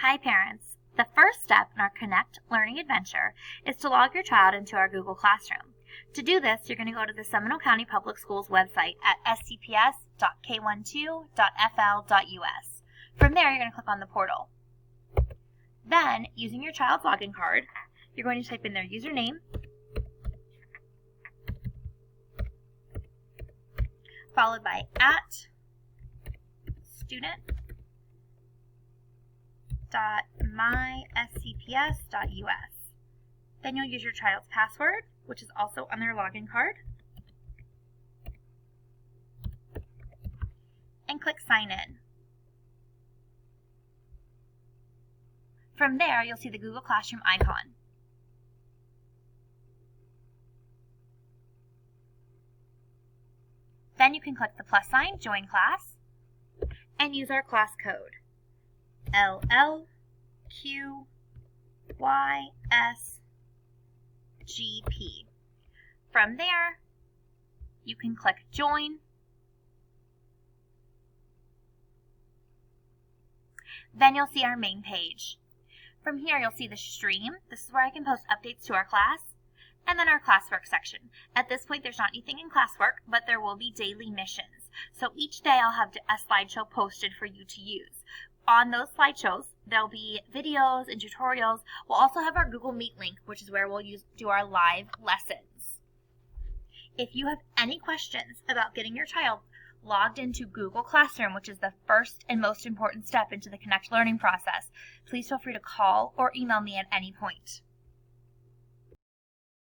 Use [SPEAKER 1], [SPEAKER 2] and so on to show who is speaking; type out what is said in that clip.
[SPEAKER 1] Hi parents! The first step in our Connect Learning adventure is to log your child into our Google Classroom. To do this, you're going to go to the Seminole County Public Schools website at scps.k12.fl.us. From there, you're going to click on the portal. Then, using your child's login card, you're going to type in their username, followed by @student.myscps.us. Then you'll use your child's password, which is also on their login card, and click Sign In. From there, you'll see the Google Classroom icon. Then you can click the plus sign, Join Class, and use our class code, LLQYSGP. From there, you can click Join. Then you'll see our main page. From here, you'll see the stream. This is where I can post updates to our class. And then our classwork section. At this point, there's not anything in classwork, but there will be daily missions. So each day I'll have a slideshow posted for you to use. On those slideshows, there'll be videos and tutorials. We'll also have our Google Meet link, which is where we'll do our live lessons. If you have any questions about getting your child logged into Google Classroom, which is the first and most important step into the Connect Learning process, please feel free to call or email me at any point.